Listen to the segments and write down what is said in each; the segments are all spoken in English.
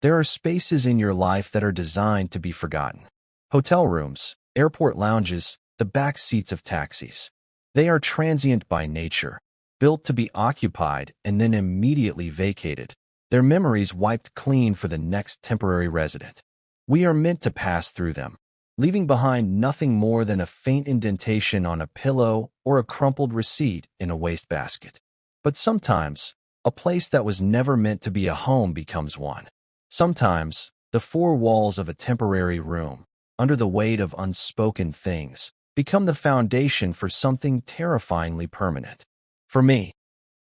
There are spaces in your life that are designed to be forgotten. Hotel rooms, airport lounges, the back seats of taxis. They are transient by nature, built to be occupied and then immediately vacated, their memories wiped clean for the next temporary resident. We are meant to pass through them, leaving behind nothing more than a faint indentation on a pillow or a crumpled receipt in a wastebasket. But sometimes, a place that was never meant to be a home becomes one. Sometimes, the four walls of a temporary room, under the weight of unspoken things, become the foundation for something terrifyingly permanent. For me,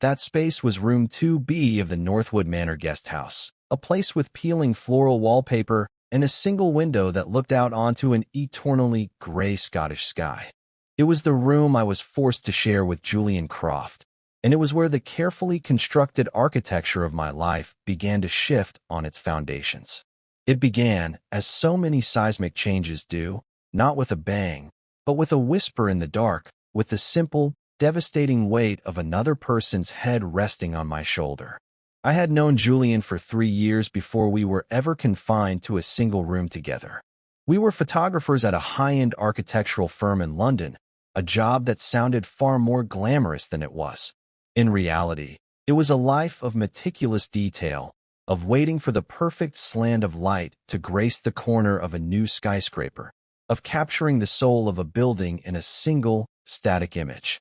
that space was room 2B of the Northwood Manor guest house, a place with peeling floral wallpaper and a single window that looked out onto an eternally gray Scottish sky. It was the room I was forced to share with Julian Croft, and it was where the carefully constructed architecture of my life began to shift on its foundations. It began, as so many seismic changes do, not with a bang, but with a whisper in the dark, with the simple, devastating weight of another person's head resting on my shoulder. I had known Julian for 3 years before we were ever confined to a single room together. We were photographers at a high-end architectural firm in London, a job that sounded far more glamorous than it was. In reality, it was a life of meticulous detail, of waiting for the perfect slant of light to grace the corner of a new skyscraper, of capturing the soul of a building in a single, static image.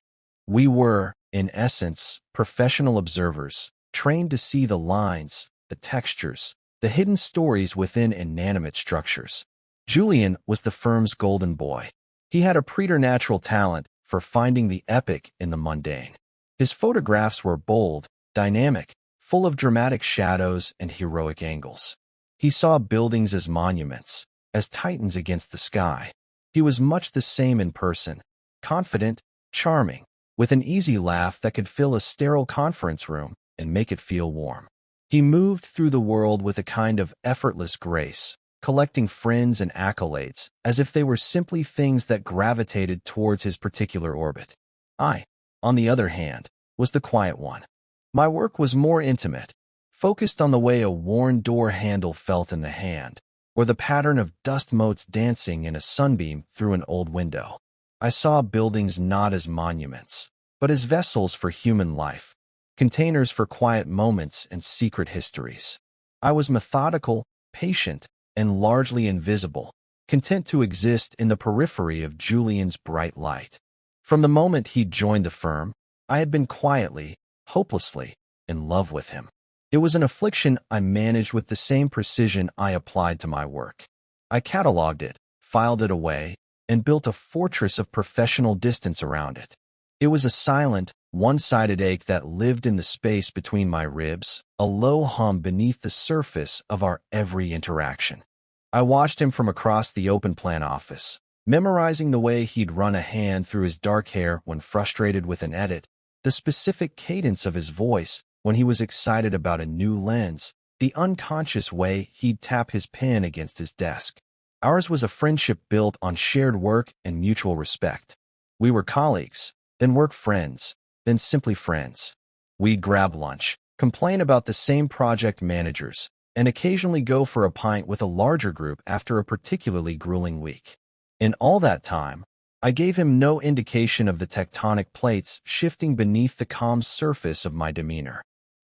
We were, in essence, professional observers, trained to see the lines, the textures, the hidden stories within inanimate structures. Julian was the firm's golden boy. He had a preternatural talent for finding the epic in the mundane. His photographs were bold, dynamic, full of dramatic shadows and heroic angles. He saw buildings as monuments, as titans against the sky. He was much the same in person, confident, charming, with an easy laugh that could fill a sterile conference room and make it feel warm. He moved through the world with a kind of effortless grace, collecting friends and accolades as if they were simply things that gravitated towards his particular orbit. I, on the other hand, was the quiet one. My work was more intimate, focused on the way a worn door handle felt in the hand, or the pattern of dust motes dancing in a sunbeam through an old window. I saw buildings not as monuments, but as vessels for human life, containers for quiet moments and secret histories. I was methodical, patient, and largely invisible, content to exist in the periphery of Julian's bright light. From the moment he'd joined the firm, I had been quietly, hopelessly, in love with him. It was an affliction I managed with the same precision I applied to my work. I cataloged it, filed it away, and built a fortress of professional distance around it. It was a silent, one-sided ache that lived in the space between my ribs, a low hum beneath the surface of our every interaction. I watched him from across the open-plan office, memorizing the way he'd run a hand through his dark hair when frustrated with an edit, the specific cadence of his voice when he was excited about a new lens, the unconscious way he'd tap his pen against his desk. Ours was a friendship built on shared work and mutual respect. We were colleagues, then work friends, then simply friends. We'd grab lunch, complain about the same project managers, and occasionally go for a pint with a larger group after a particularly grueling week. In all that time, I gave him no indication of the tectonic plates shifting beneath the calm surface of my demeanor.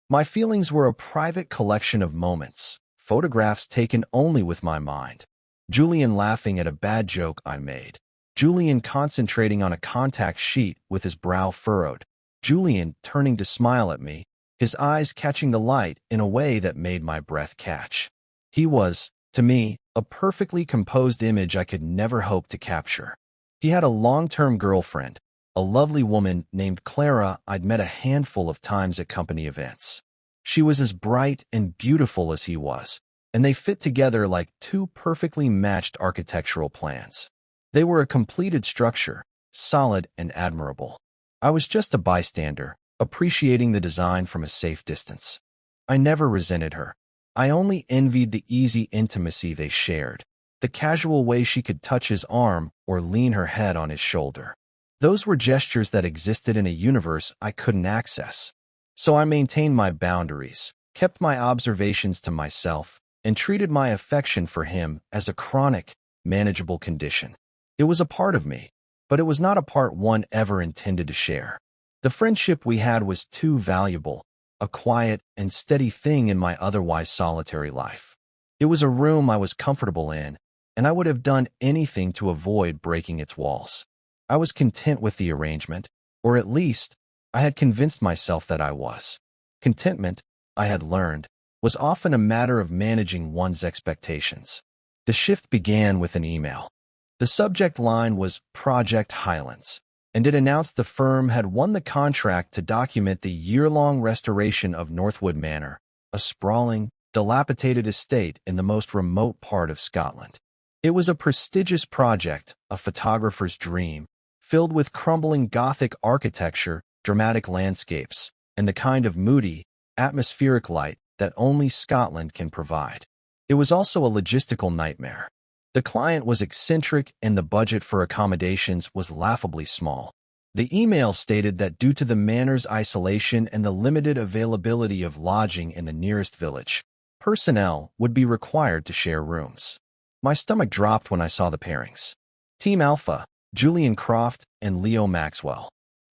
My feelings were a private collection of moments, photographs taken only with my mind. Julian laughing at a bad joke I made. Julian concentrating on a contact sheet with his brow furrowed. Julian turning to smile at me, his eyes catching the light in a way that made my breath catch. He was, to me, a perfectly composed image I could never hope to capture. He had a long-term girlfriend, a lovely woman named Clara I'd met a handful of times at company events. She was as bright and beautiful as he was, and they fit together like two perfectly matched architectural plans. They were a completed structure, solid and admirable. I was just a bystander, appreciating the design from a safe distance. I never resented her. I only envied the easy intimacy they shared, the casual way she could touch his arm or lean her head on his shoulder. Those were gestures that existed in a universe I couldn't access. So I maintained my boundaries, kept my observations to myself, and treated my affection for him as a chronic, manageable condition. It was a part of me, but it was not a part one ever intended to share. The friendship we had was too valuable, a quiet and steady thing in my otherwise solitary life. It was a room I was comfortable in, and I would have done anything to avoid breaking its walls. I was content with the arrangement, or at least, I had convinced myself that I was. Contentment, I had learned, was often a matter of managing one's expectations. The shift began with an email. The subject line was Project Highlands, and it announced the firm had won the contract to document the year-long restoration of Northwood Manor, a sprawling, dilapidated estate in the most remote part of Scotland. It was a prestigious project, a photographer's dream, filled with crumbling Gothic architecture, dramatic landscapes, and the kind of moody, atmospheric light that only Scotland can provide. It was also a logistical nightmare. The client was eccentric and the budget for accommodations was laughably small. The email stated that due to the manor's isolation and the limited availability of lodging in the nearest village, personnel would be required to share rooms. My stomach dropped when I saw the pairings. Team Alpha, Julian Croft and Leo Maxwell.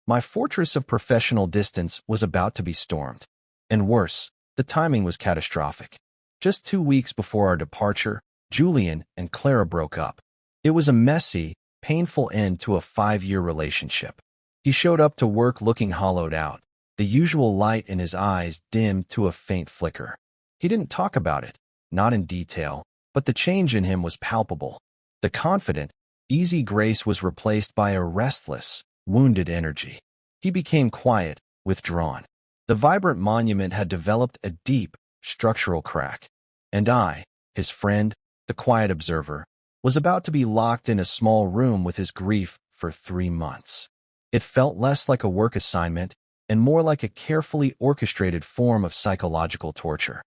My fortress of professional distance was about to be stormed. And worse, the timing was catastrophic. Just 2 weeks before our departure, Julian and Clara broke up. It was a messy, painful end to a 5-year relationship. He showed up to work looking hollowed out, the usual light in his eyes dimmed to a faint flicker. He didn't talk about it, not in detail, but the change in him was palpable. The confident, easy grace was replaced by a restless, wounded energy. He became quiet, withdrawn. The vibrant monument had developed a deep, structural crack. And I, his friend, the quiet observer, was about to be locked in a small room with his grief for 3 months. It felt less like a work assignment and more like a carefully orchestrated form of psychological torture.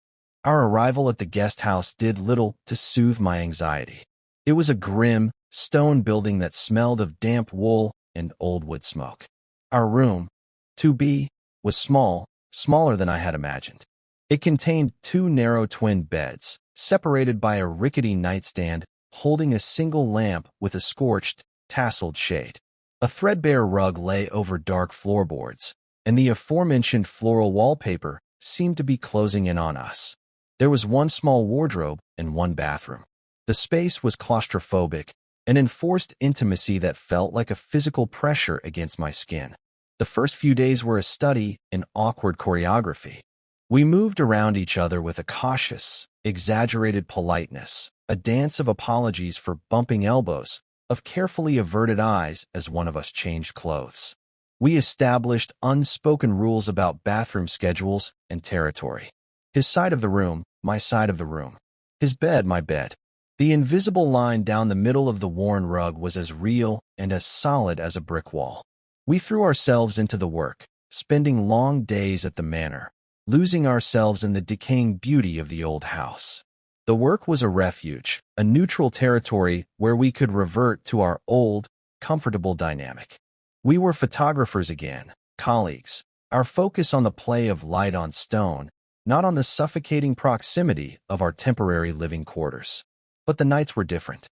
Our arrival at the guest house did little to soothe my anxiety. It was a grim, stone building that smelled of damp wool and old wood smoke. Our room, 2B, was small, smaller than I had imagined. It contained 2 narrow twin beds, separated by a rickety nightstand holding a single lamp with a scorched, tasseled shade. A threadbare rug lay over dark floorboards, and the aforementioned floral wallpaper seemed to be closing in on us. There was 1 small wardrobe and 1 bathroom. The space was claustrophobic, an enforced intimacy that felt like a physical pressure against my skin. The first few days were a study in awkward choreography. We moved around each other with a cautious, exaggerated politeness, a dance of apologies for bumping elbows, of carefully averted eyes as one of us changed clothes. We established unspoken rules about bathroom schedules and territory. His side of the room, my side of the room. His bed, my bed. The invisible line down the middle of the worn rug was as real and as solid as a brick wall. We threw ourselves into the work, spending long days at the manor, losing ourselves in the decaying beauty of the old house. The work was a refuge, a neutral territory where we could revert to our old, comfortable dynamic. We were photographers again, colleagues, our focus on the play of light on stone, not on the suffocating proximity of our temporary living quarters. But the nights were different.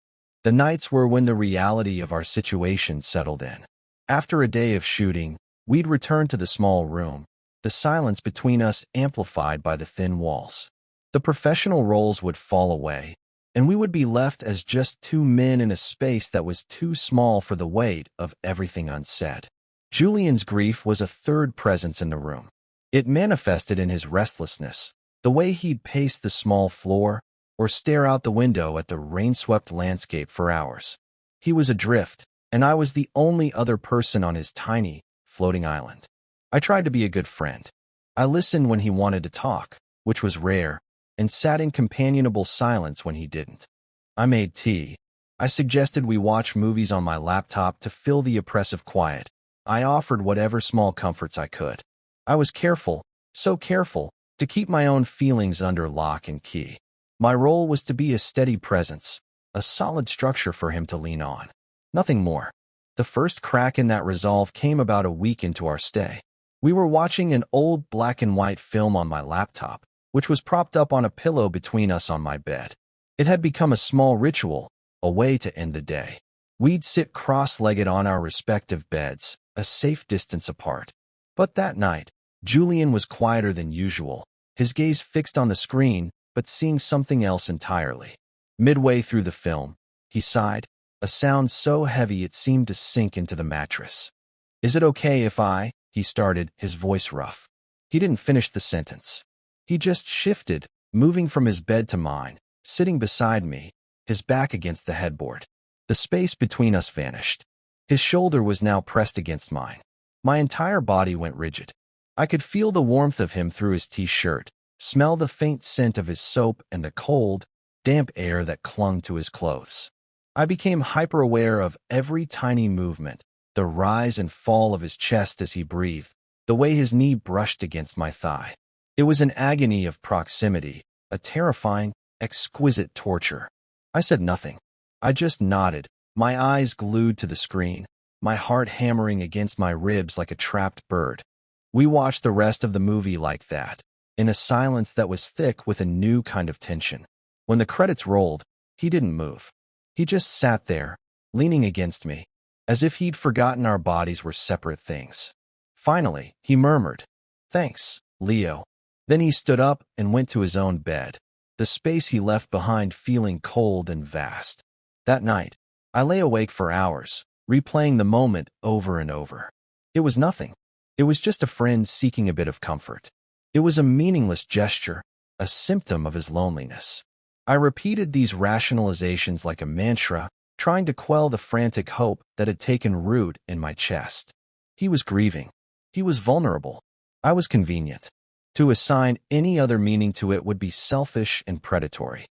The nights were when the reality of our situation settled in. After a day of shooting, we'd return to the small room, the silence between us amplified by the thin walls. The professional roles would fall away, and we would be left as just 2 men in a space that was too small for the weight of everything unsaid. Julian's grief was a third presence in the room. It manifested in his restlessness, the way he'd pace the small floor or stare out the window at the rain-swept landscape for hours. He was adrift, and I was the only other person on his tiny, floating island. I tried to be a good friend. I listened when he wanted to talk, which was rare, and sat in companionable silence when he didn't. I made tea. I suggested we watch movies on my laptop to fill the oppressive quiet. I offered whatever small comforts I could. I was careful, so careful, to keep my own feelings under lock and key. My role was to be a steady presence, a solid structure for him to lean on. Nothing more. The first crack in that resolve came about a week into our stay. We were watching an old black and white film on my laptop, which was propped up on a pillow between us on my bed. It had become a small ritual, a way to end the day. We'd sit cross-legged on our respective beds, a safe distance apart. But that night, Julian was quieter than usual, his gaze fixed on the screen, but seeing something else entirely. Midway through the film, he sighed, a sound so heavy it seemed to sink into the mattress. "Is it okay if I—" he started, his voice rough. He didn't finish the sentence. He just shifted, moving from his bed to mine, sitting beside me, his back against the headboard. The space between us vanished. His shoulder was now pressed against mine. My entire body went rigid. I could feel the warmth of him through his t-shirt, smell the faint scent of his soap and the cold, damp air that clung to his clothes. I became hyper-aware of every tiny movement, the rise and fall of his chest as he breathed, the way his knee brushed against my thigh. It was an agony of proximity, a terrifying, exquisite torture. I said nothing. I just nodded, my eyes glued to the screen, my heart hammering against my ribs like a trapped bird. We watched the rest of the movie like that, in a silence that was thick with a new kind of tension. When the credits rolled, he didn't move. He just sat there, leaning against me, as if he'd forgotten our bodies were separate things. Finally, he murmured, "Thanks, Leo." Then he stood up and went to his own bed, the space he left behind feeling cold and vast. That night, I lay awake for hours, replaying the moment over and over. It was nothing. It was just a friend seeking a bit of comfort. It was a meaningless gesture, a symptom of his loneliness. I repeated these rationalizations like a mantra, trying to quell the frantic hope that had taken root in my chest. He was grieving. He was vulnerable. I was convenient. To assign any other meaning to it would be selfish and predatory.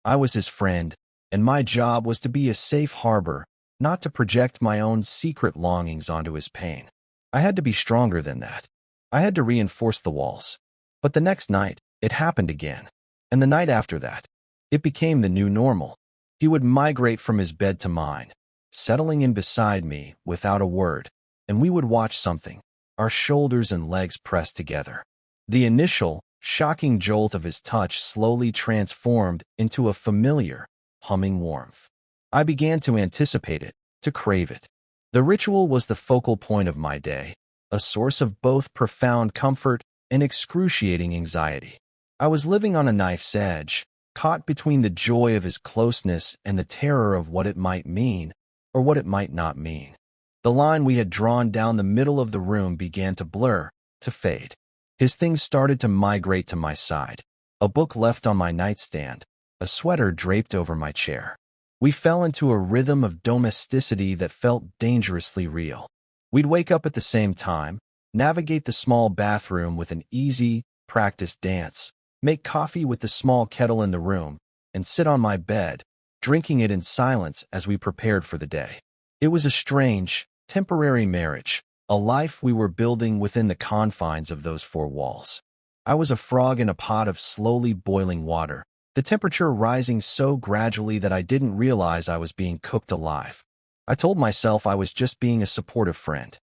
I was his friend, and my job was to be a safe harbor, not to project my own secret longings onto his pain. I had to be stronger than that. I had to reinforce the walls. But the next night, it happened again. And the night after that, it became the new normal. He would migrate from his bed to mine, settling in beside me without a word, and we would watch something, our shoulders and legs pressed together. The initial, shocking jolt of his touch slowly transformed into a familiar, humming warmth. I began to anticipate it, to crave it. The ritual was the focal point of my day, a source of both profound comfort and excruciating anxiety. I was living on a knife's edge, caught between the joy of his closeness and the terror of what it might mean, or what it might not mean. The line we had drawn down the middle of the room began to blur, to fade. His things started to migrate to my side, a book left on my nightstand, a sweater draped over my chair. We fell into a rhythm of domesticity that felt dangerously real. We'd wake up at the same time, navigate the small bathroom with an easy, practiced dance, make coffee with the small kettle in the room, and sit on my bed, drinking it in silence as we prepared for the day. It was a strange, temporary marriage, a life we were building within the confines of those four walls. I was a frog in a pot of slowly boiling water, the temperature rising so gradually that I didn't realize I was being cooked alive. I told myself I was just being a supportive friend.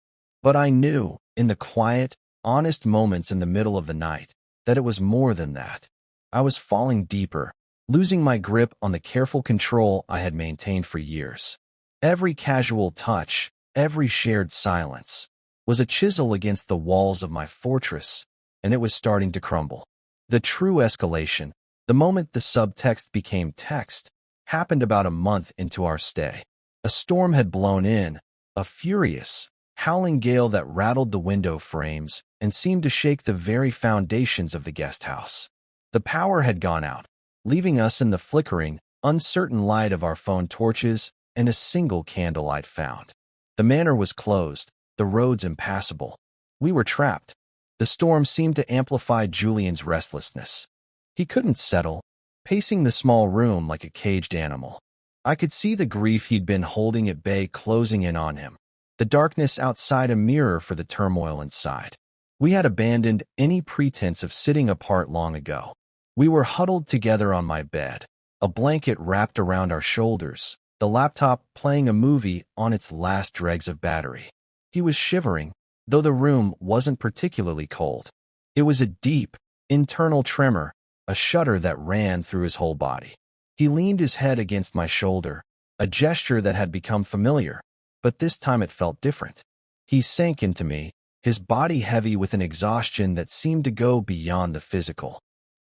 But I knew, in the quiet, honest moments in the middle of the night, that it was more than that. I was falling deeper, losing my grip on the careful control I had maintained for years. Every casual touch, every shared silence, was a chisel against the walls of my fortress, and it was starting to crumble. The true escalation, the moment the subtext became text, happened about a month into our stay. A storm had blown in, a furious, howling gale that rattled the window frames and seemed to shake the very foundations of the guest house. The power had gone out, leaving us in the flickering, uncertain light of our phone torches and a single candle I'd found. The manor was closed, the roads impassable. We were trapped. The storm seemed to amplify Julian's restlessness. He couldn't settle, pacing the small room like a caged animal. I could see the grief he'd been holding at bay closing in on him, the darkness outside a mirror for the turmoil inside. We had abandoned any pretense of sitting apart long ago. We were huddled together on my bed, a blanket wrapped around our shoulders, the laptop playing a movie on its last dregs of battery. He was shivering, though the room wasn't particularly cold. It was a deep, internal tremor, a shudder that ran through his whole body. He leaned his head against my shoulder, a gesture that had become familiar, but this time it felt different. He sank into me, his body heavy with an exhaustion that seemed to go beyond the physical.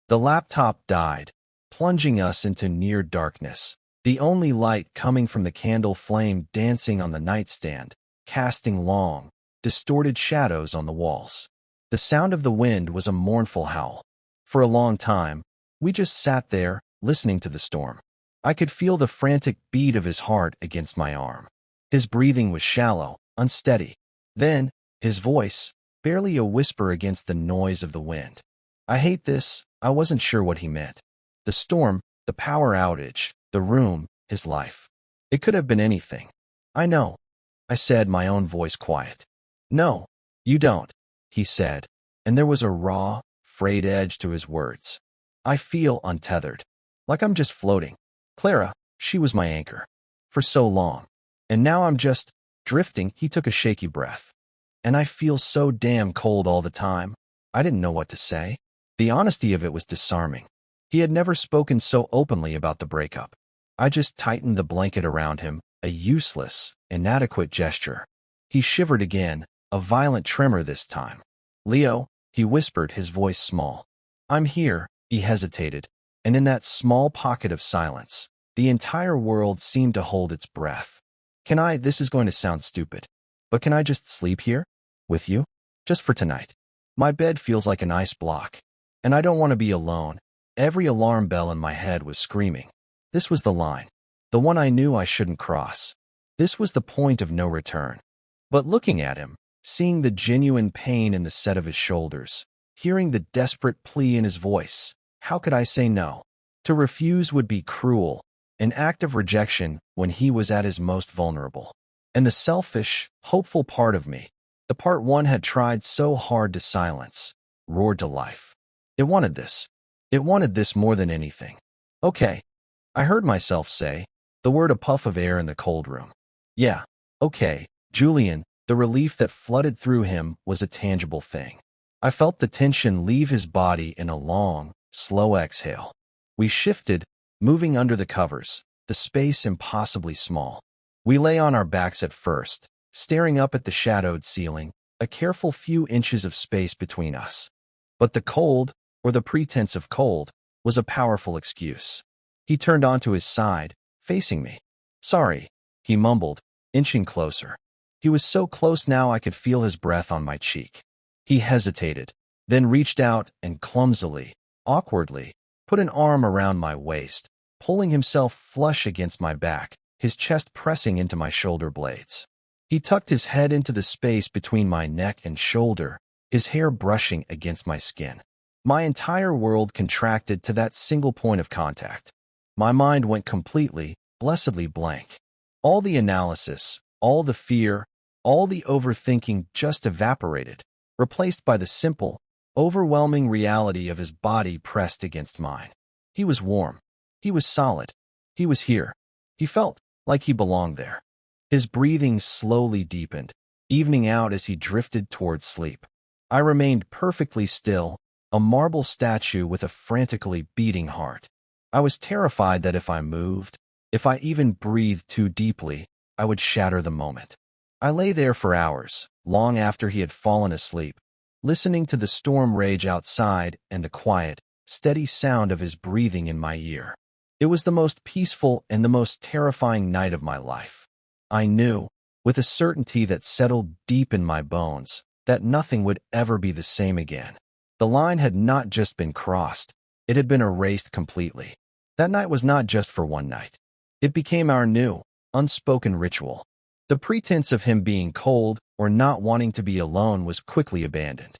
The laptop died, plunging us into near darkness, the only light coming from the candle flame dancing on the nightstand, casting long, distorted shadows on the walls. The sound of the wind was a mournful howl. For a long time, we just sat there, listening to the storm. I could feel the frantic beat of his heart against my arm. His breathing was shallow, unsteady. Then, his voice, barely a whisper against the noise of the wind. I hate this. I wasn't sure what he meant. The storm, the power outage, the room, his life. It could have been anything. I know, I said, my own voice quiet. No, you don't, he said, and there was a raw, frayed edge to his words. I feel untethered, like I'm just floating. Clara, she was my anchor. For so long. And now I'm just drifting. He took a shaky breath. And I feel so damn cold all the time. I didn't know what to say. The honesty of it was disarming. He had never spoken so openly about the breakup. I just tightened the blanket around him, a useless, inadequate gesture. He shivered again, a violent tremor this time. Leo, he whispered, his voice small. I'm here, he hesitated, and in that small pocket of silence, the entire world seemed to hold its breath. This is going to sound stupid, but can I just sleep here? With you? Just for tonight. My bed feels like an ice block, and I don't want to be alone. Every alarm bell in my head was screaming. This was the line, the one I knew I shouldn't cross. This was the point of no return. But looking at him, seeing the genuine pain in the set of his shoulders, hearing the desperate plea in his voice, how could I say no? To refuse would be cruel, an act of rejection when he was at his most vulnerable. And the selfish, hopeful part of me, the part one had tried so hard to silence, roared to life. It wanted this. It wanted this more than anything. Okay, I heard myself say, the word a puff of air in the cold room. Yeah, okay, Julian, the relief that flooded through him was a tangible thing. I felt the tension leave his body in a long, slow exhale. We shifted, moving under the covers, the space impossibly small. We lay on our backs at first, staring up at the shadowed ceiling, a careful few inches of space between us. But the cold, or the pretense of cold, was a powerful excuse. He turned onto his side, facing me. Sorry, he mumbled, inching closer. He was so close now I could feel his breath on my cheek. He hesitated, then reached out and clumsily, awkwardly, put an arm around my waist, pulling himself flush against my back, his chest pressing into my shoulder blades. He tucked his head into the space between my neck and shoulder, his hair brushing against my skin. My entire world contracted to that single point of contact. My mind went completely, blessedly blank. All the analysis, all the fear, all the overthinking just evaporated, replaced by the simple, overwhelming reality of his body pressed against mine. He was warm. He was solid. He was here. He felt like he belonged there. His breathing slowly deepened, evening out as he drifted towards sleep. I remained perfectly still, a marble statue with a frantically beating heart. I was terrified that if I moved, if I even breathed too deeply, I would shatter the moment. I lay there for hours, long after he had fallen asleep, listening to the storm rage outside and the quiet, steady sound of his breathing in my ear. It was the most peaceful and the most terrifying night of my life. I knew, with a certainty that settled deep in my bones, that nothing would ever be the same again. The line had not just been crossed, it had been erased completely. That night was not just for one night. It became our new, unspoken ritual. The pretense of him being cold or not wanting to be alone was quickly abandoned.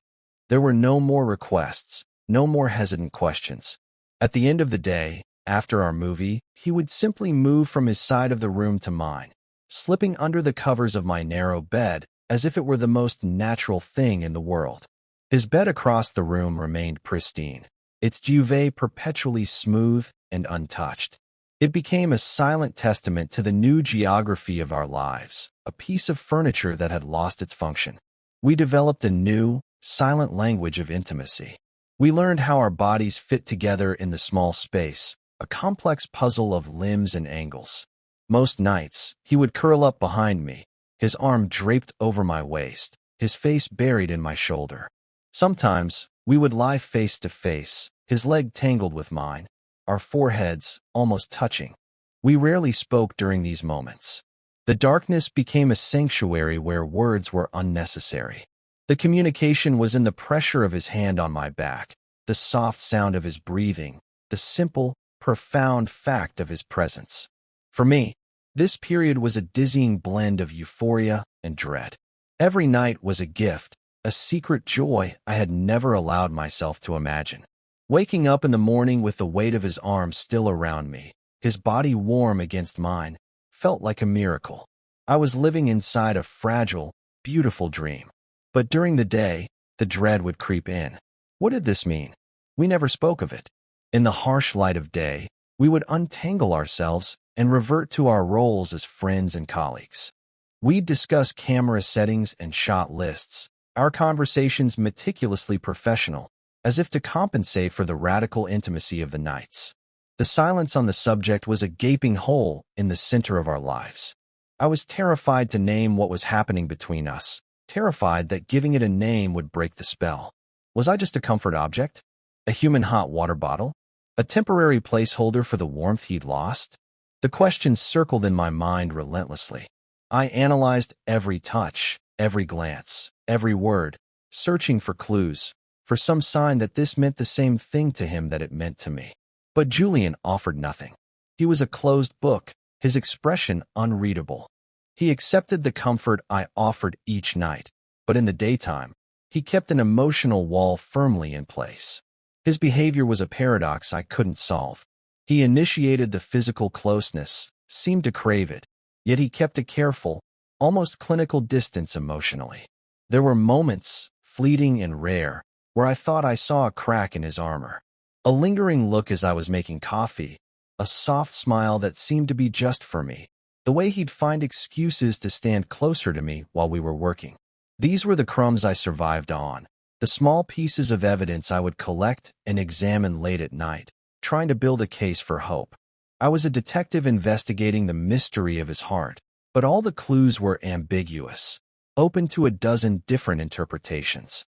There were no more requests, no more hesitant questions. At the end of the day, after our movie, he would simply move from his side of the room to mine, slipping under the covers of my narrow bed as if it were the most natural thing in the world. His bed across the room remained pristine, its duvet perpetually smooth and untouched. It became a silent testament to the new geography of our lives, a piece of furniture that had lost its function. We developed a new, silent language of intimacy. We learned how our bodies fit together in the small space, a complex puzzle of limbs and angles. Most nights, he would curl up behind me, his arm draped over my waist, his face buried in my shoulder. Sometimes, we would lie face to face, his leg tangled with mine, our foreheads almost touching. We rarely spoke during these moments. The darkness became a sanctuary where words were unnecessary. The communication was in the pressure of his hand on my back, the soft sound of his breathing, the simple, profound fact of his presence. For me, this period was a dizzying blend of euphoria and dread. Every night was a gift, a secret joy I had never allowed myself to imagine. Waking up in the morning with the weight of his arms still around me, his body warm against mine, felt like a miracle. I was living inside a fragile, beautiful dream. But during the day, the dread would creep in. What did this mean? We never spoke of it. In the harsh light of day, we would untangle ourselves and revert to our roles as friends and colleagues. We'd discuss camera settings and shot lists, our conversations meticulously professional, as if to compensate for the radical intimacy of the nights. The silence on the subject was a gaping hole in the center of our lives. I was terrified to name what was happening between us, terrified that giving it a name would break the spell. Was I just a comfort object? A human hot water bottle? A temporary placeholder for the warmth he'd lost? The questions circled in my mind relentlessly. I analyzed every touch, every glance, every word, searching for clues, for some sign that this meant the same thing to him that it meant to me. But Julian offered nothing. He was a closed book, his expression unreadable. He accepted the comfort I offered each night, but in the daytime, he kept an emotional wall firmly in place. His behavior was a paradox I couldn't solve. He initiated the physical closeness, seemed to crave it, yet he kept a careful, almost clinical distance emotionally. There were moments, fleeting and rare, where I thought I saw a crack in his armor. A lingering look as I was making coffee, a soft smile that seemed to be just for me, the way he'd find excuses to stand closer to me while we were working. These were the crumbs I survived on, the small pieces of evidence I would collect and examine late at night, trying to build a case for hope. I was a detective investigating the mystery of his heart, but all the clues were ambiguous, open to a dozen different interpretations.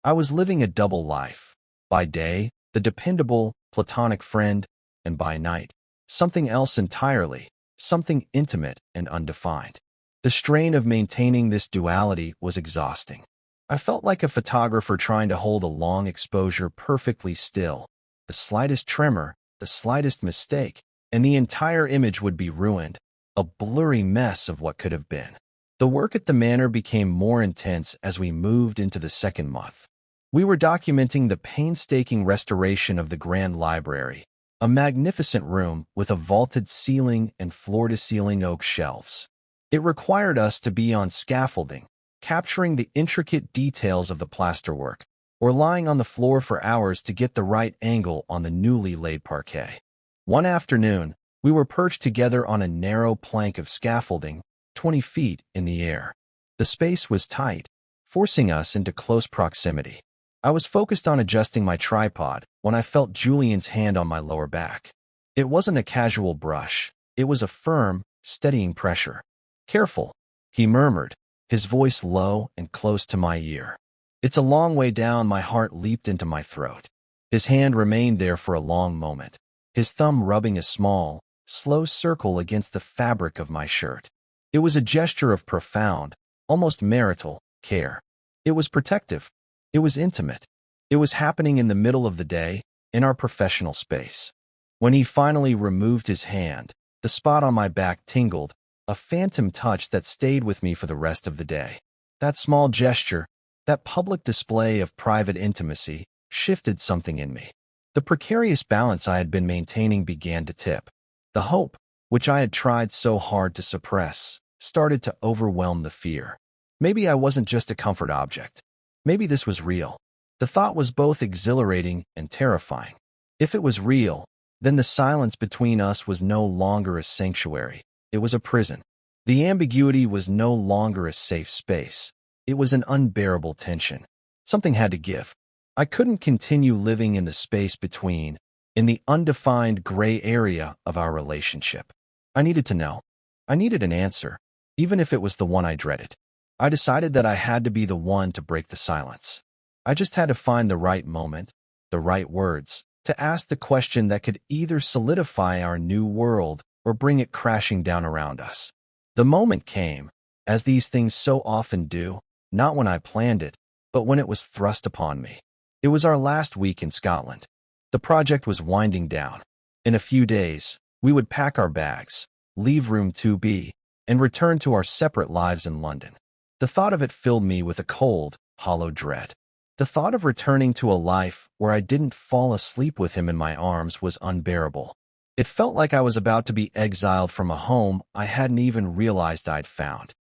I was living a double life. By day, the dependable, platonic friend, and by night, something else entirely, something intimate and undefined. The strain of maintaining this duality was exhausting. I felt like a photographer trying to hold a long exposure perfectly still. The slightest tremor, the slightest mistake, and the entire image would be ruined, a blurry mess of what could have been. The work at the manor became more intense as we moved into the second month. We were documenting the painstaking restoration of the Grand Library, a magnificent room with a vaulted ceiling and floor-to-ceiling oak shelves. It required us to be on scaffolding, capturing the intricate details of the plasterwork, or lying on the floor for hours to get the right angle on the newly laid parquet. One afternoon, we were perched together on a narrow plank of scaffolding, 20 feet in the air. The space was tight, forcing us into close proximity. I was focused on adjusting my tripod when I felt Julian's hand on my lower back. It wasn't a casual brush. It was a firm, steadying pressure. "Careful," he murmured, his voice low and close to my ear. It's a long way down. My heart leaped into my throat. His hand remained there for a long moment, his thumb rubbing a small, slow circle against the fabric of my shirt. It was a gesture of profound, almost marital, care. It was protective. It was intimate. It was happening in the middle of the day, in our professional space. When he finally removed his hand, the spot on my back tingled, a phantom touch that stayed with me for the rest of the day. That small gesture, that public display of private intimacy, shifted something in me. The precarious balance I had been maintaining began to tip. The hope, which I had tried so hard to suppress, started to overwhelm the fear. Maybe I wasn't just a comfort object. Maybe this was real. The thought was both exhilarating and terrifying. If it was real, then the silence between us was no longer a sanctuary. It was a prison. The ambiguity was no longer a safe space. It was an unbearable tension. Something had to give. I couldn't continue living in the space between, in the undefined gray area of our relationship. I needed to know. I needed an answer, even if it was the one I dreaded. I decided that I had to be the one to break the silence. I just had to find the right moment, the right words, to ask the question that could either solidify our new world or bring it crashing down around us. The moment came, as these things so often do, not when I planned it, but when it was thrust upon me. It was our last week in Scotland. The project was winding down. In a few days, we would pack our bags, leave room 2B, and return to our separate lives in London. The thought of it filled me with a cold, hollow dread. The thought of returning to a life where I didn't fall asleep with him in my arms was unbearable. It felt like I was about to be exiled from a home I hadn't even realized I'd found.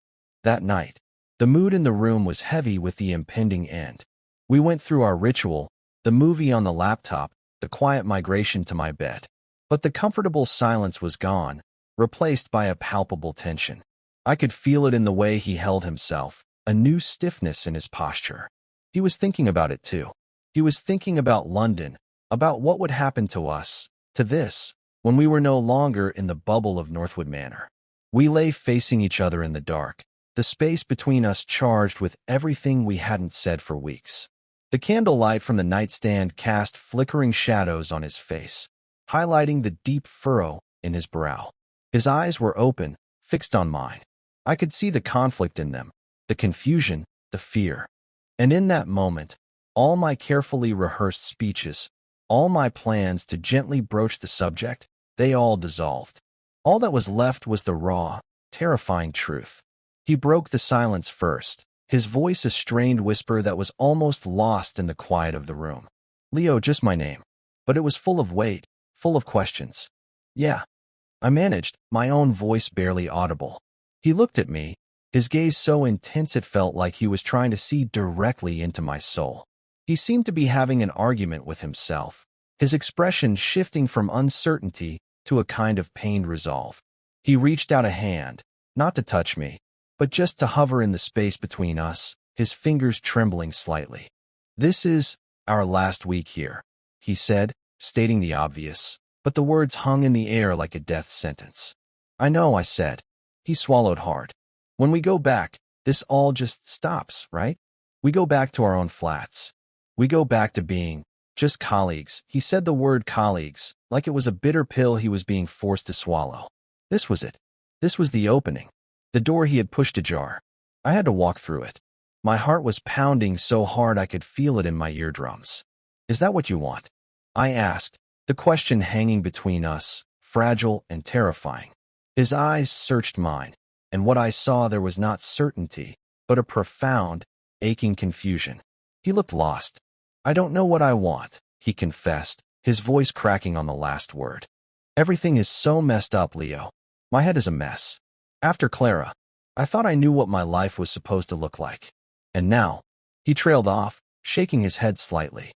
That night, the mood in the room was heavy with the impending end. We went through our ritual, the movie on the laptop, the quiet migration to my bed. But the comfortable silence was gone, replaced by a palpable tension. I could feel it in the way he held himself, a new stiffness in his posture. He was thinking about it too. He was thinking about London, about what would happen to us, to this, when we were no longer in the bubble of Northwood Manor. We lay facing each other in the dark, the space between us charged with everything we hadn't said for weeks. The candlelight from the nightstand cast flickering shadows on his face, highlighting the deep furrow in his brow. His eyes were open, fixed on mine. I could see the conflict in them, the confusion, the fear. And in that moment, all my carefully rehearsed speeches, all my plans to gently broach the subject, they all dissolved. All that was left was the raw, terrifying truth. He broke the silence first, his voice a strained whisper that was almost lost in the quiet of the room. Leo, just my name. But it was full of weight, full of questions. Yeah. I managed, my own voice barely audible. He looked at me, his gaze so intense it felt like he was trying to see directly into my soul. He seemed to be having an argument with himself, his expression shifting from uncertainty to a kind of pained resolve. He reached out a hand, not to touch me, but just to hover in the space between us, his fingers trembling slightly. "This is our last week here," he said, stating the obvious, but the words hung in the air like a death sentence. "I know," I said. He swallowed hard. "When we go back, this all just stops, right? We go back to our own flats. We go back to being just colleagues." He said the word colleagues, like it was a bitter pill he was being forced to swallow. This was it. This was the opening. The door he had pushed ajar. I had to walk through it. My heart was pounding so hard I could feel it in my eardrums. "Is that what you want?" I asked, the question hanging between us, fragile and terrifying. His eyes searched mine, and what I saw there was not certainty, but a profound, aching confusion. He looked lost. "I don't know what I want," he confessed, his voice cracking on the last word. "Everything is so messed up, Leo. My head is a mess. After Clara, I thought I knew what my life was supposed to look like. And now," he trailed off, shaking his head slightly.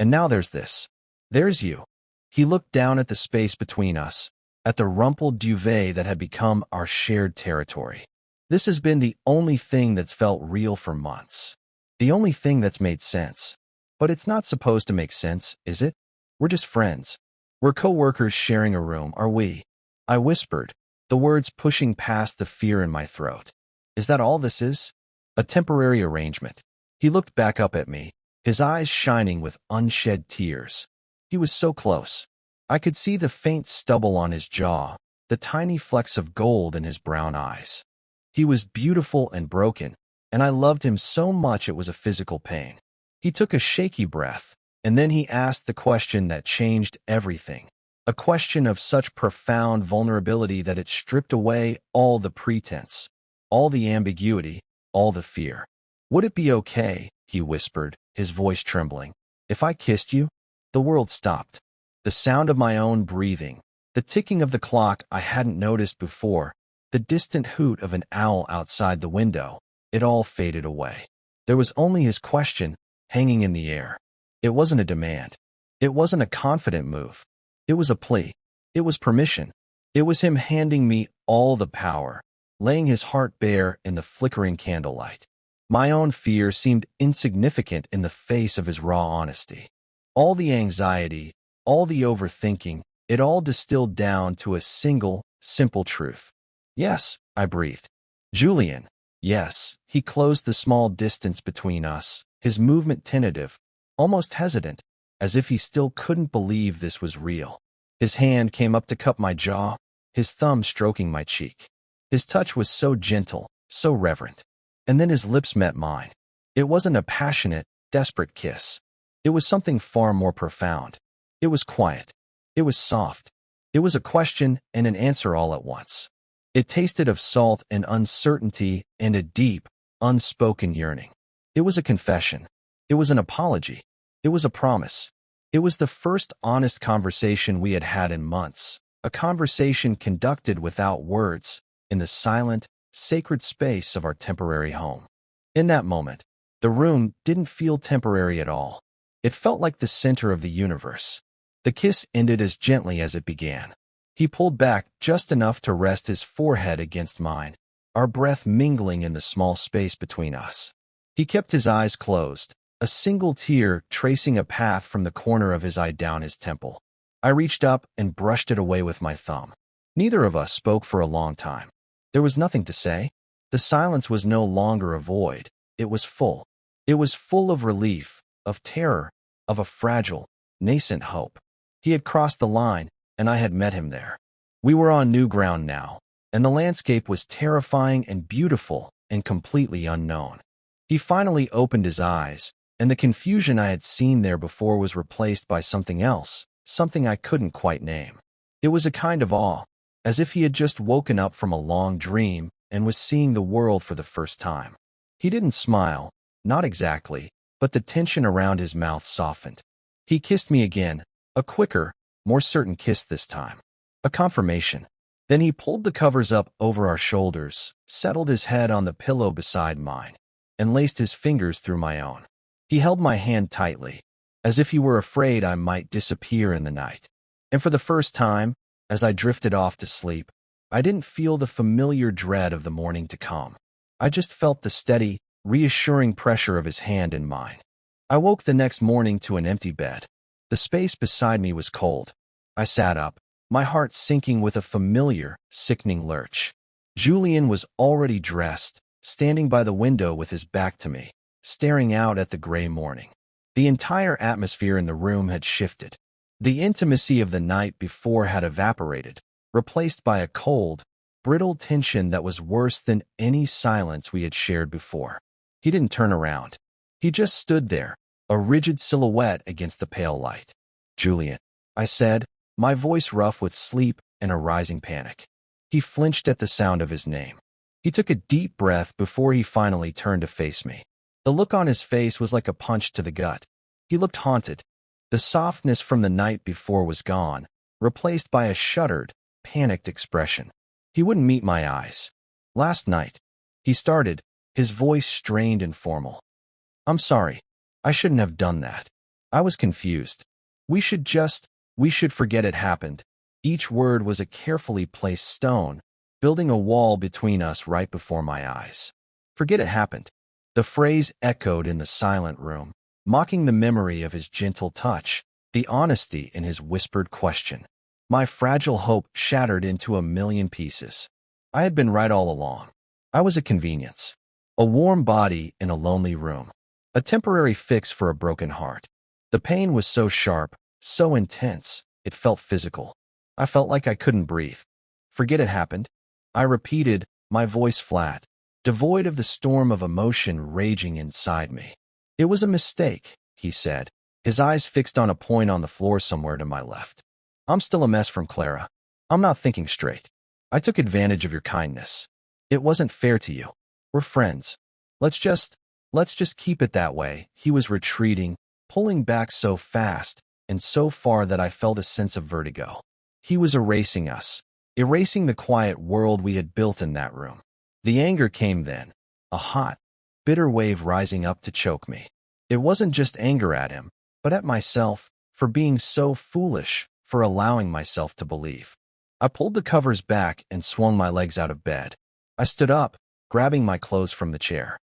"And now there's this. There's you." He looked down at the space between us, at the rumpled duvet that had become our shared territory. "This has been the only thing that's felt real for months. The only thing that's made sense. But it's not supposed to make sense, is it? We're just friends. We're co-workers sharing a room, are we?" I whispered, the words pushing past the fear in my throat. "Is that all this is? A temporary arrangement?" He looked back up at me, his eyes shining with unshed tears. He was so close. I could see the faint stubble on his jaw, the tiny flecks of gold in his brown eyes. He was beautiful and broken, and I loved him so much it was a physical pain. He took a shaky breath, and then he asked the question that changed everything. A question of such profound vulnerability that it stripped away all the pretense, all the ambiguity, all the fear. "Would it be okay," he whispered, his voice trembling, "if I kissed you?" The world stopped. The sound of my own breathing, the ticking of the clock I hadn't noticed before, the distant hoot of an owl outside the window, it all faded away. There was only his question, hanging in the air. It wasn't a demand. It wasn't a confident move. It was a plea. It was permission. It was him handing me all the power, laying his heart bare in the flickering candlelight. My own fear seemed insignificant in the face of his raw honesty. All the anxiety, all the overthinking, it all distilled down to a single, simple truth. Yes, I breathed. Julian. Yes, he closed the small distance between us, his movement tentative, almost hesitant, as if he still couldn't believe this was real. His hand came up to cup my jaw, his thumb stroking my cheek. His touch was so gentle, so reverent. And then his lips met mine. It wasn't a passionate, desperate kiss. It was something far more profound. It was quiet. It was soft. It was a question and an answer all at once. It tasted of salt and uncertainty and a deep, unspoken yearning. It was a confession. It was an apology. It was a promise. It was the first honest conversation we had had in months, a conversation conducted without words, in the silent, sacred space of our temporary home. In that moment, the room didn't feel temporary at all. It felt like the center of the universe. The kiss ended as gently as it began. He pulled back just enough to rest his forehead against mine, our breath mingling in the small space between us. He kept his eyes closed, a single tear tracing a path from the corner of his eye down his temple. I reached up and brushed it away with my thumb. Neither of us spoke for a long time. There was nothing to say. The silence was no longer a void. It was full. It was full of relief, of terror, of a fragile, nascent hope. He had crossed the line, and I had met him there. We were on new ground now, and the landscape was terrifying and beautiful and completely unknown. He finally opened his eyes, and the confusion I had seen there before was replaced by something else, something I couldn't quite name. It was a kind of awe, as if he had just woken up from a long dream and was seeing the world for the first time. He didn't smile, not exactly, but the tension around his mouth softened. He kissed me again, a quicker, more certain kiss this time. A confirmation. Then he pulled the covers up over our shoulders, settled his head on the pillow beside mine, and laced his fingers through my own. He held my hand tightly, as if he were afraid I might disappear in the night. And for the first time, as I drifted off to sleep, I didn't feel the familiar dread of the morning to come. I just felt the steady, reassuring pressure of his hand in mine. I woke the next morning to an empty bed. The space beside me was cold. I sat up, my heart sinking with a familiar, sickening lurch. Julian was already dressed, standing by the window with his back to me, staring out at the gray morning. The entire atmosphere in the room had shifted. The intimacy of the night before had evaporated, replaced by a cold, brittle tension that was worse than any silence we had shared before. He didn't turn around. He just stood there, a rigid silhouette against the pale light. Julian, I said, my voice rough with sleep and a rising panic. He flinched at the sound of his name. He took a deep breath before he finally turned to face me. The look on his face was like a punch to the gut. He looked haunted. The softness from the night before was gone, replaced by a shuttered, panicked expression. He wouldn't meet my eyes. Last night, he started, his voice strained and formal. I'm sorry. I shouldn't have done that. I was confused. We should forget it happened. Each word was a carefully placed stone, building a wall between us right before my eyes. Forget it happened. The phrase echoed in the silent room, mocking the memory of his gentle touch, the honesty in his whispered question. My fragile hope shattered into a million pieces. I had been right all along. I was a convenience. A warm body in a lonely room. A temporary fix for a broken heart. The pain was so sharp, so intense, it felt physical. I felt like I couldn't breathe. Forget it happened. I repeated, my voice flat, devoid of the storm of emotion raging inside me. It was a mistake, he said, his eyes fixed on a point on the floor somewhere to my left. I'm still a mess from Clara. I'm not thinking straight. I took advantage of your kindness. It wasn't fair to you. We're friends. Let's just keep it that way. He was retreating, pulling back so fast and so far that I felt a sense of vertigo. He was erasing us, erasing the quiet world we had built in that room. The anger came then, a hot, bitter wave rising up to choke me. It wasn't just anger at him, but at myself, for being so foolish, for allowing myself to believe. I pulled the covers back and swung my legs out of bed. I stood up, grabbing my clothes from the chair.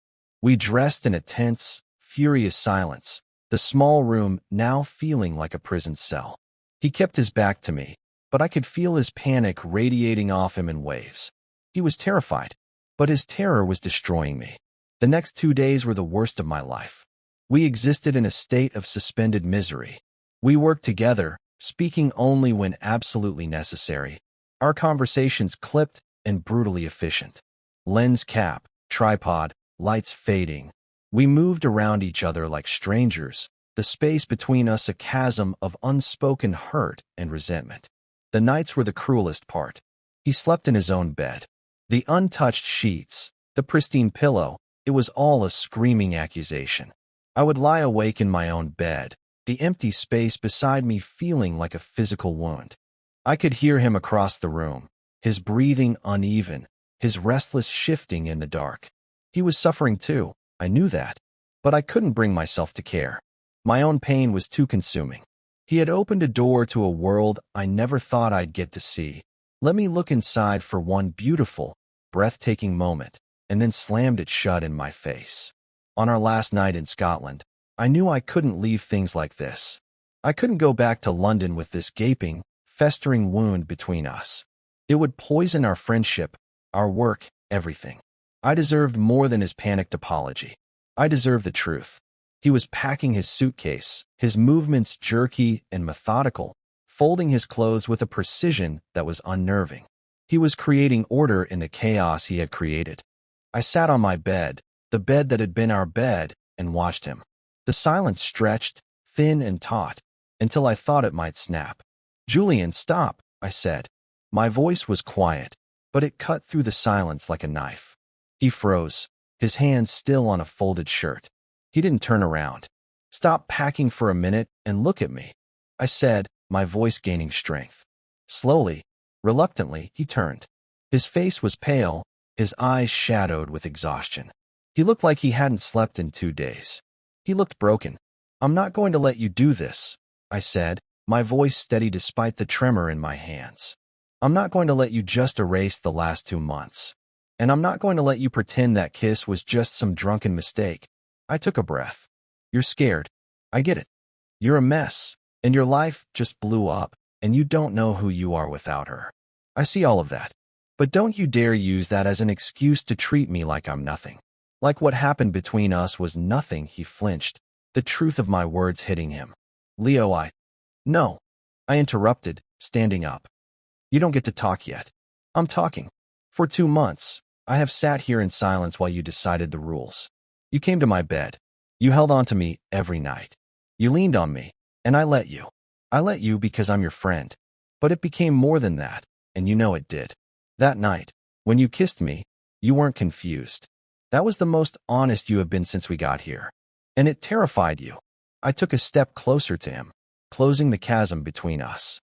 We dressed in a tense, furious silence, the small room now feeling like a prison cell. He kept his back to me, but I could feel his panic radiating off him in waves. He was terrified, but his terror was destroying me. The next 2 days were the worst of my life. We existed in a state of suspended misery. We worked together, speaking only when absolutely necessary. Our conversations clipped and brutally efficient. Lens cap, tripod, lights fading. We moved around each other like strangers, the space between us a chasm of unspoken hurt and resentment. The nights were the cruelest part. He slept in his own bed. The untouched sheets, the pristine pillow, it was all a screaming accusation. I would lie awake in my own bed, the empty space beside me feeling like a physical wound. I could hear him across the room, his breathing uneven, his restless shifting in the dark. He was suffering too, I knew that, but I couldn't bring myself to care. My own pain was too consuming. He had opened a door to a world I never thought I'd get to see. Let me look inside for one beautiful, breathtaking moment, and then slammed it shut in my face. On our last night in Scotland, I knew I couldn't leave things like this. I couldn't go back to London with this gaping, festering wound between us. It would poison our friendship, our work, everything. I deserved more than his panicked apology. I deserved the truth. He was packing his suitcase, his movements jerky and methodical, folding his clothes with a precision that was unnerving. He was creating order in the chaos he had created. I sat on my bed, the bed that had been our bed, and watched him. The silence stretched, thin and taut, until I thought it might snap. "Julian, stop," I said. My voice was quiet, but it cut through the silence like a knife. He froze, his hands still on a folded shirt. He didn't turn around. "Stop packing for a minute and look at me," I said, my voice gaining strength. Slowly, reluctantly, he turned. His face was pale, his eyes shadowed with exhaustion. He looked like he hadn't slept in 2 days. He looked broken. "I'm not going to let you do this," I said, my voice steady despite the tremor in my hands. "I'm not going to let you just erase the last 2 months. And I'm not going to let you pretend that kiss was just some drunken mistake." I took a breath. "You're scared. I get it. You're a mess, and your life just blew up, and you don't know who you are without her. I see all of that. But don't you dare use that as an excuse to treat me like I'm nothing. Like what happened between us was nothing." He flinched, the truth of my words hitting him. "Leo, No," I interrupted, standing up. "You don't get to talk yet. I'm talking. For 2 months, I have sat here in silence while you decided the rules. You came to my bed. You held on to me every night. You leaned on me, and I let you. I let you because I'm your friend. But it became more than that, and you know it did. That night, when you kissed me, you weren't confused. That was the most honest you have been since we got here. And it terrified you." I took a step closer to him, closing the chasm between us.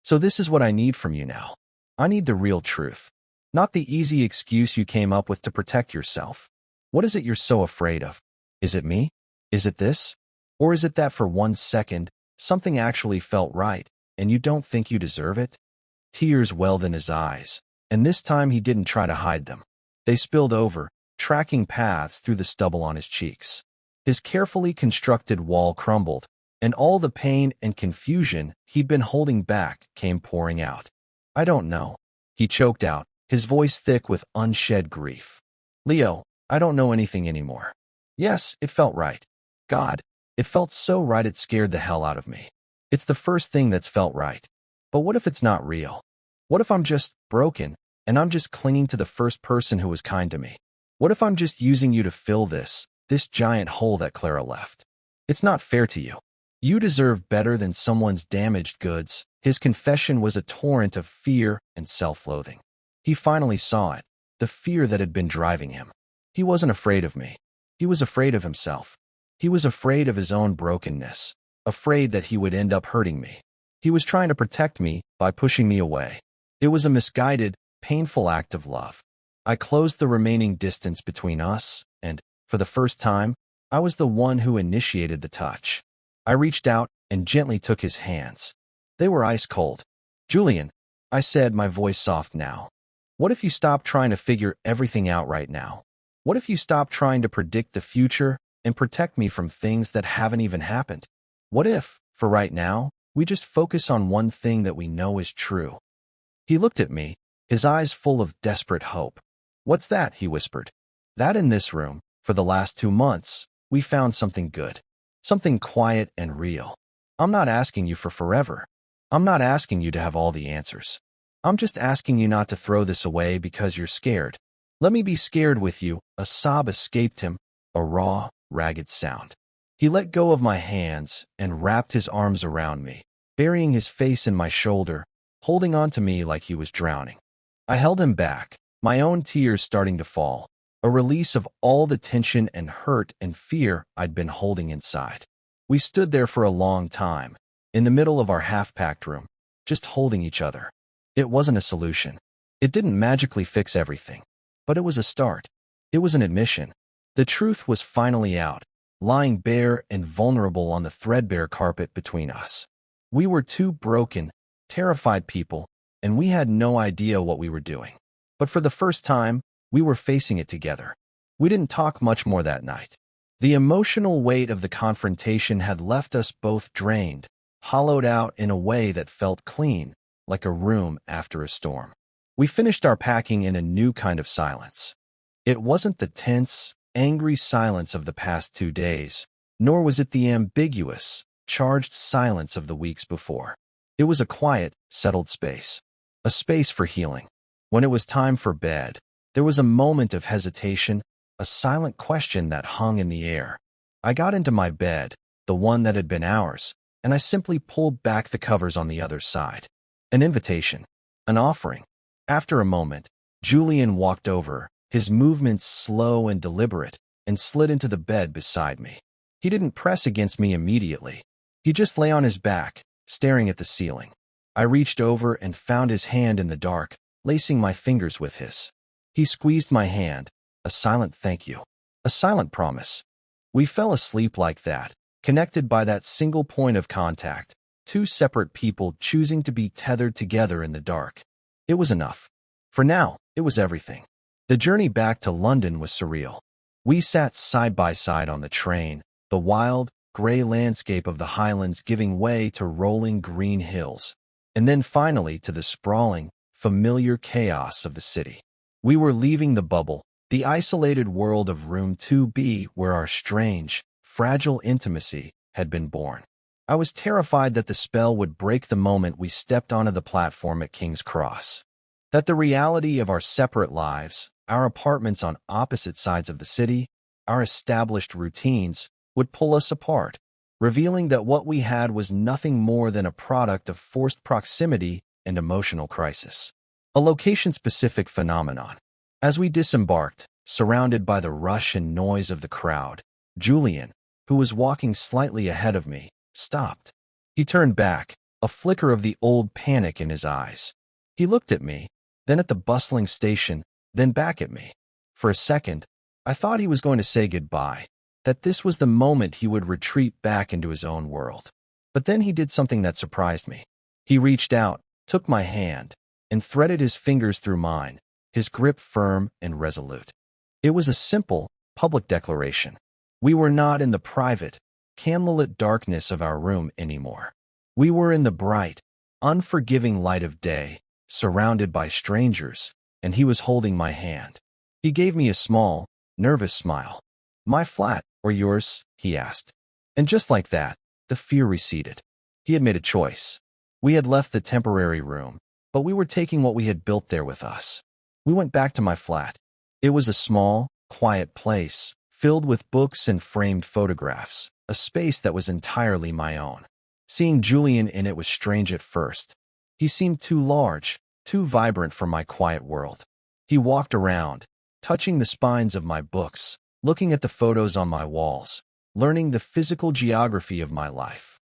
"So this is what I need from you now. I need the real truth. Not the easy excuse you came up with to protect yourself. What is it you're so afraid of? Is it me? Is it this? Or is it that for 1 second, something actually felt right, and you don't think you deserve it?" Tears welled in his eyes, and this time he didn't try to hide them. They spilled over, tracking paths through the stubble on his cheeks. His carefully constructed wall crumbled, and all the pain and confusion he'd been holding back came pouring out. "I don't know," he choked out, his voice thick with unshed grief. "Leo, I don't know anything anymore. Yes, it felt right. God, it felt so right it scared the hell out of me. It's the first thing that's felt right. But what if it's not real? What if I'm just broken, and I'm just clinging to the first person who was kind to me? What if I'm just using you to fill this giant hole that Clara left? It's not fair to you. You deserve better than someone's damaged goods." His confession was a torrent of fear and self-loathing. He finally saw it, the fear that had been driving him. He wasn't afraid of me. He was afraid of himself. He was afraid of his own brokenness, afraid that he would end up hurting me. He was trying to protect me by pushing me away. It was a misguided, painful act of love. I closed the remaining distance between us, and, for the first time, I was the one who initiated the touch. I reached out and gently took his hands. They were ice cold. "Julian," I said, my voice soft now. "What if you stopped trying to figure everything out right now? What if you stop trying to predict the future and protect me from things that haven't even happened? What if, for right now, we just focus on one thing that we know is true? He looked at me, his eyes full of desperate hope. What's that? He whispered. That in this room, for the last 2 months, we found something good. Something quiet and real. I'm not asking you for forever. I'm not asking you to have all the answers. I'm just asking you not to throw this away because you're scared. Let me be scared with you. A sob escaped him, a raw, ragged sound. He let go of my hands and wrapped his arms around me, burying his face in my shoulder, holding on to me like he was drowning. I held him back, my own tears starting to fall, a release of all the tension and hurt and fear I'd been holding inside. We stood there for a long time, in the middle of our half-packed room, just holding each other. It wasn't a solution. It didn't magically fix everything. But it was a start. It was an admission. The truth was finally out, lying bare and vulnerable on the threadbare carpet between us. We were two broken, terrified people, and we had no idea what we were doing. But for the first time, we were facing it together. We didn't talk much more that night. The emotional weight of the confrontation had left us both drained, hollowed out in a way that felt clean, like a room after a storm. We finished our packing in a new kind of silence. It wasn't the tense, angry silence of the past 2 days, nor was it the ambiguous, charged silence of the weeks before. It was a quiet, settled space. A space for healing. When it was time for bed, there was a moment of hesitation, a silent question that hung in the air. I got into my bed, the one that had been ours, and I simply pulled back the covers on the other side. An invitation. An offering. After a moment, Julian walked over, his movements slow and deliberate, and slid into the bed beside me. He didn't press against me immediately. He just lay on his back, staring at the ceiling. I reached over and found his hand in the dark, lacing my fingers with his. He squeezed my hand, a silent thank you, a silent promise. We fell asleep like that, connected by that single point of contact, two separate people choosing to be tethered together in the dark. It was enough. For now, it was everything. The journey back to London was surreal. We sat side by side on the train, the wild, gray landscape of the Highlands giving way to rolling green hills, and then finally to the sprawling, familiar chaos of the city. We were leaving the bubble, the isolated world of room 2B where our strange, fragile intimacy had been born. I was terrified that the spell would break the moment we stepped onto the platform at King's Cross. That the reality of our separate lives, our apartments on opposite sides of the city, our established routines, would pull us apart, revealing that what we had was nothing more than a product of forced proximity and emotional crisis. A location-specific phenomenon. As we disembarked, surrounded by the rush and noise of the crowd, Julian, who was walking slightly ahead of me, stopped. He turned back, a flicker of the old panic in his eyes. He looked at me, then at the bustling station, then back at me. For a second, I thought he was going to say goodbye, that this was the moment he would retreat back into his own world. But then he did something that surprised me. He reached out, took my hand, and threaded his fingers through mine, his grip firm and resolute. It was a simple, public declaration. We were not in the private, candlelit darkness of our room anymore. We were in the bright, unforgiving light of day, surrounded by strangers, and he was holding my hand. He gave me a small, nervous smile. "My flat, or yours?" he asked. And just like that, the fear receded. He had made a choice. We had left the temporary room, but we were taking what we had built there with us. We went back to my flat. It was a small, quiet place, filled with books and framed photographs, a space that was entirely my own. Seeing Julian in it was strange at first. He seemed too large, too vibrant for my quiet world. He walked around, touching the spines of my books, looking at the photos on my walls, learning the physical geography of my life.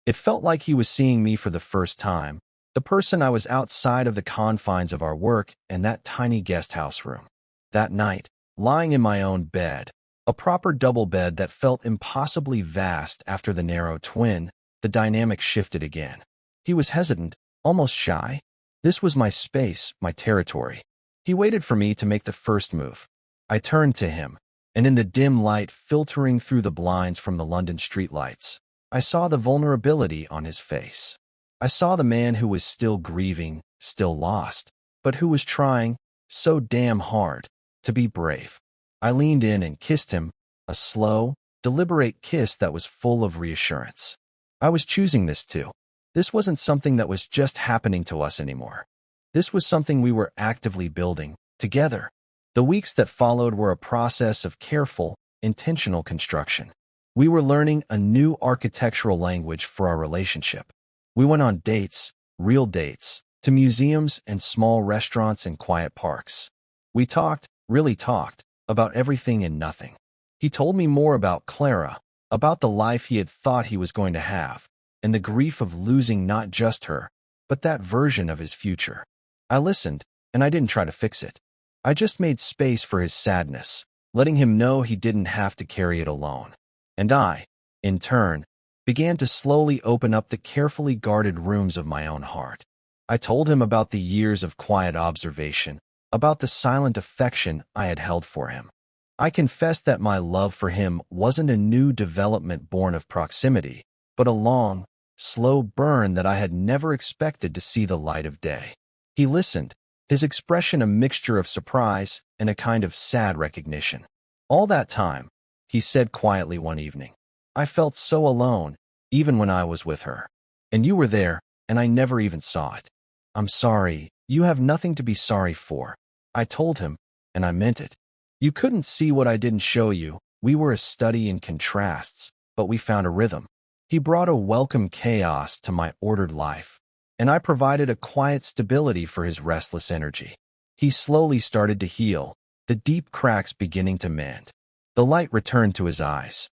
It felt like he was seeing me for the first time, the person I was outside of the confines of our work and that tiny guest house room. That night, lying in my own bed, a proper double bed that felt impossibly vast after the narrow twin, the dynamic shifted again. He was hesitant, almost shy. This was my space, my territory. He waited for me to make the first move. I turned to him, and in the dim light filtering through the blinds from the London streetlights, I saw the vulnerability on his face. I saw the man who was still grieving, still lost, but who was trying so damn hard to be brave. I leaned in and kissed him, a slow, deliberate kiss that was full of reassurance. I was choosing this too. This wasn't something that was just happening to us anymore. This was something we were actively building, together. The weeks that followed were a process of careful, intentional construction. We were learning a new architectural language for our relationship. We went on dates, real dates, to museums and small restaurants and quiet parks. We talked, really talked, about everything and nothing. He told me more about Clara, about the life he had thought he was going to have, and the grief of losing not just her, but that version of his future. I listened, and I didn't try to fix it. I just made space for his sadness, letting him know he didn't have to carry it alone. And I, in turn, began to slowly open up the carefully guarded rooms of my own heart. I told him about the years of quiet observation, about the silent affection I had held for him. I confessed that my love for him wasn't a new development born of proximity, but a long, slow burn that I had never expected to see the light of day. He listened, his expression a mixture of surprise and a kind of sad recognition. All that time, he said quietly one evening, I felt so alone, even when I was with her. And you were there, and I never even saw it. I'm sorry, you have nothing to be sorry for. I told him, and I meant it. You couldn't see what I didn't show you. We were a study in contrasts, but we found a rhythm. He brought a welcome chaos to my ordered life, and I provided a quiet stability for his restless energy. He slowly started to heal, the deep cracks beginning to mend. The light returned to his eyes.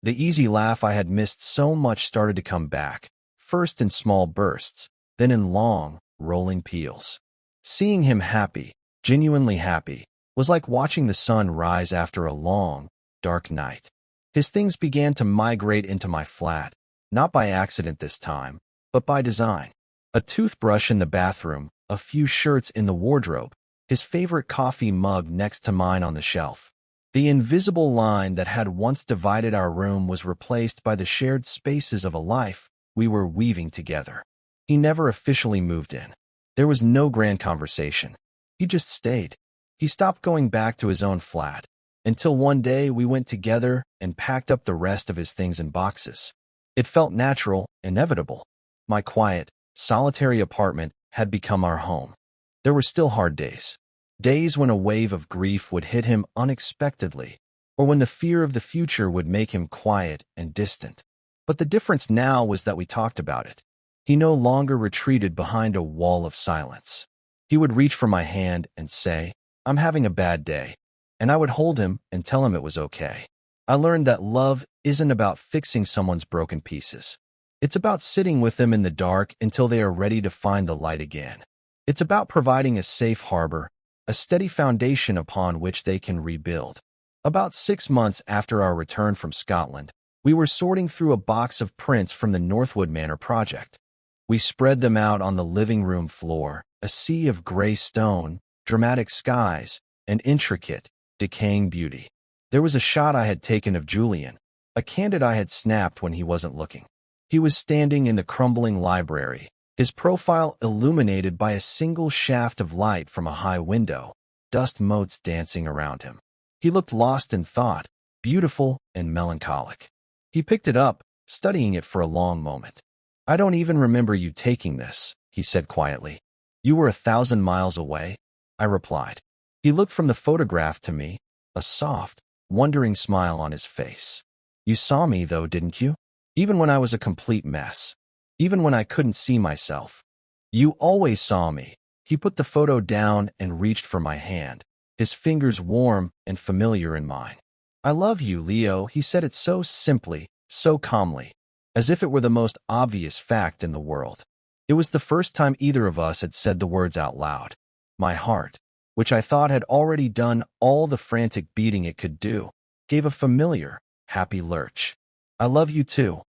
The easy laugh I had missed so much started to come back, first in small bursts, then in long, rolling peals. Seeing him happy, genuinely happy, was like watching the sun rise after a long, dark night. His things began to migrate into my flat, not by accident this time, but by design. A toothbrush in the bathroom, a few shirts in the wardrobe, his favorite coffee mug next to mine on the shelf. The invisible line that had once divided our room was replaced by the shared spaces of a life we were weaving together. He never officially moved in. There was no grand conversation. He just stayed. He stopped going back to his own flat, until one day we went together and packed up the rest of his things in boxes. It felt natural, inevitable. My quiet, solitary apartment had become our home. There were still hard days. Days when a wave of grief would hit him unexpectedly, or when the fear of the future would make him quiet and distant. But the difference now was that we talked about it. He no longer retreated behind a wall of silence. He would reach for my hand and say, I'm having a bad day, and I would hold him and tell him it was okay. I learned that love isn't about fixing someone's broken pieces. It's about sitting with them in the dark until they are ready to find the light again. It's about providing a safe harbor, a steady foundation upon which they can rebuild. About 6 months after our return from Scotland, we were sorting through a box of prints from the Northwood Manor project. We spread them out on the living room floor, a sea of gray stone, dramatic skies, and intricate, decaying beauty. There was a shot I had taken of Julian, a candid I had snapped when he wasn't looking. He was standing in the crumbling library, his profile illuminated by a single shaft of light from a high window, dust motes dancing around him. He looked lost in thought, beautiful and melancholic. He picked it up, studying it for a long moment. I don't even remember you taking this, he said quietly. You were 1,000 miles away, I replied. He looked from the photograph to me, a soft, wondering smile on his face. You saw me, though, didn't you? Even when I was a complete mess. Even when I couldn't see myself. You always saw me. He put the photo down and reached for my hand, his fingers warm and familiar in mine. I love you, Leo, he said it so simply, so calmly, as if it were the most obvious fact in the world. It was the first time either of us had said the words out loud. My heart, which I thought had already done all the frantic beating it could do, gave a familiar, happy lurch. I love you too,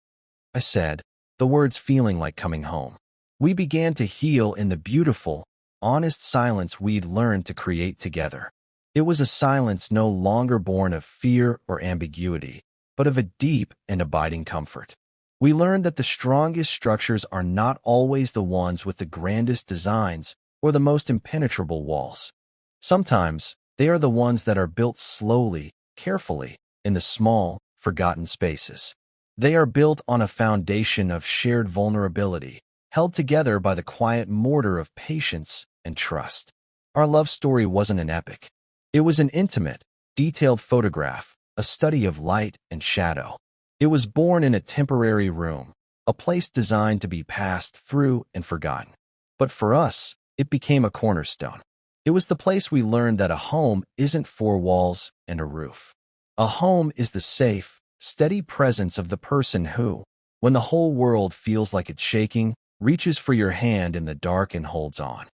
I said, the words feeling like coming home. We began to heal in the beautiful, honest silence we'd learned to create together. It was a silence no longer born of fear or ambiguity, but of a deep and abiding comfort. We learned that the strongest structures are not always the ones with the grandest designs or the most impenetrable walls. Sometimes, they are the ones that are built slowly, carefully, in the small, forgotten spaces. They are built on a foundation of shared vulnerability, held together by the quiet mortar of patience and trust. Our love story wasn't an epic. It was an intimate, detailed photograph, a study of light and shadow. It was born in a temporary room, a place designed to be passed through and forgotten. But for us, it became a cornerstone. It was the place we learned that a home isn't four walls and a roof. A home is the safe, steady presence of the person who, when the whole world feels like it's shaking, reaches for your hand in the dark and holds on.